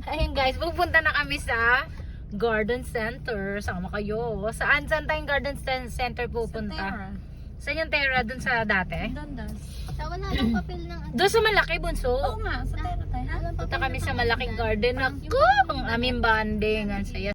Ayun guys, pupunta na kami sa Garden Center. Sama kayo. Saan tayong Garden Center pupunta? Saan yung Terra? Dun sa dati? Sa wala lang papel ng ano. Doon sa malaki, bunso. Oo nga, sa Terra tayo, ha? Punta kami sa malaking garden. Ako, ang aming banding. Ang saya.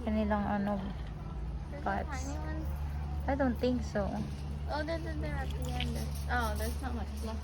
kanilang ano, There's a pots. tiny one. I don't think so. Oh, they're at the end. Oh, there's not much left.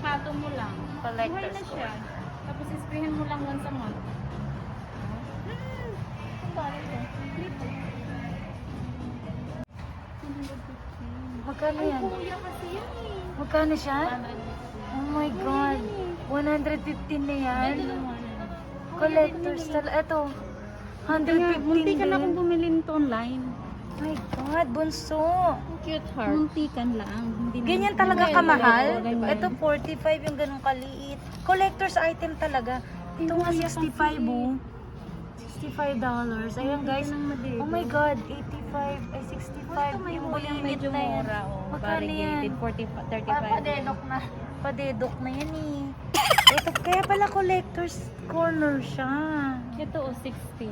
Pato mo lang. Buhay Collector's na coin. siya. Tapos isprayan mo lang once a month. Magkano yan? Kuya kasi yan eh. Magkano siya? Oh my God. 115 na yan. Collector's tal. Ito. 115 Muntikan din. akong bumili nito online. My God, bunso. Cute heart. Muntikan lang. Hindi na- Ganyan talaga Hindi kamahal. na- Hindi na- Ito 45 yung ganun kaliit. Collector's item talaga. Ito nga 65 oh. $65. Ayan guys. Oh my God, 85 ay 65. Ito may Yung hulang bulimit medyo na yan. mura. Oh. Magkano yan? Variegated, 35. Papadedok na. Padedok na yan eh. Ito kaya pala collector's corner siya. Ito oh, 60.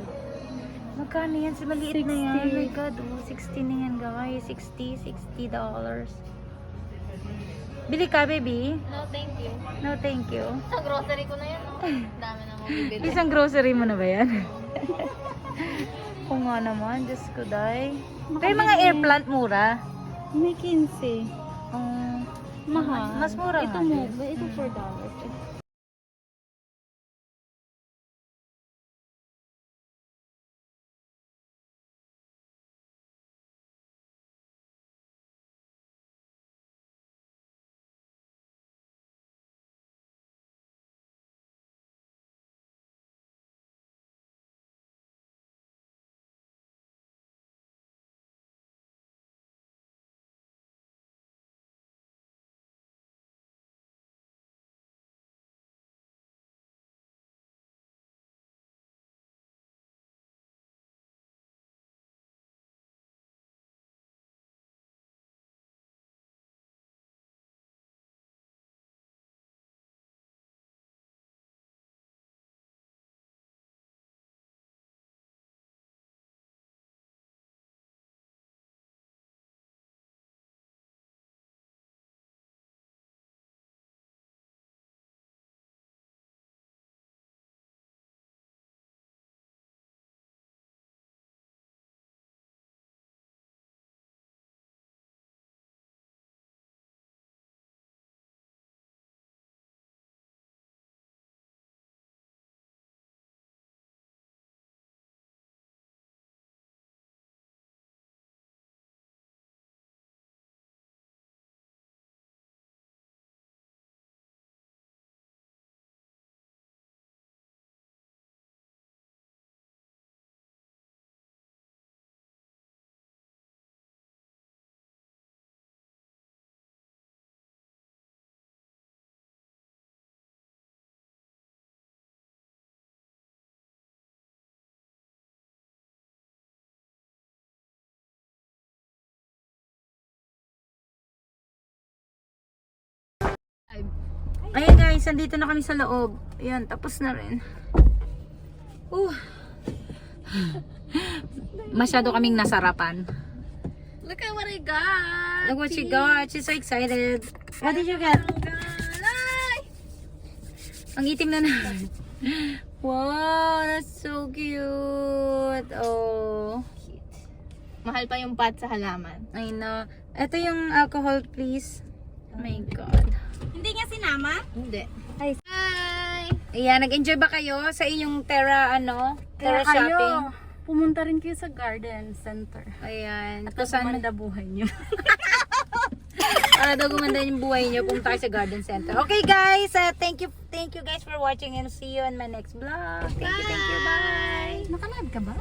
Magkano yan? Si maliit na yan. 60. Oh my God, oh, 60 na yan guys. $60. Bili ka, baby? No, thank you. No, thank you. Sa grocery ko na yan, no? Dami na mabibili. Isang grocery mo na ba yan? Kung nga naman, Diyos ko, day. Pero yung mga air plant mura. May 15. Mahal. Mas mura ito nga mo. din. Ito $4. Ayan guys, andito na kami sa loob. Ayan, tapos na rin. Masyado kaming nasarapan. Look at what I got. Look what you got. She's so excited. What did you get? Ang itim na naman. Wow, that's so cute. Oh. Mahal pa yung pot sa halaman. I know. Ito yung alcohol, please. Oh my God. Hindi nga sinama? Hindi. Hi. Hi! Ayan, nag-enjoy ba kayo sa inyong Terra, Terra shopping? Pumunta rin kayo sa garden center. Ayan. At Kung saan gumanda buhay niyo. para daw gumanda yung buhay niyo, pumunta kayo sa garden center. Okay guys, thank you guys for watching and see you in my next vlog. Thank you, bye! Nakalive ka ba?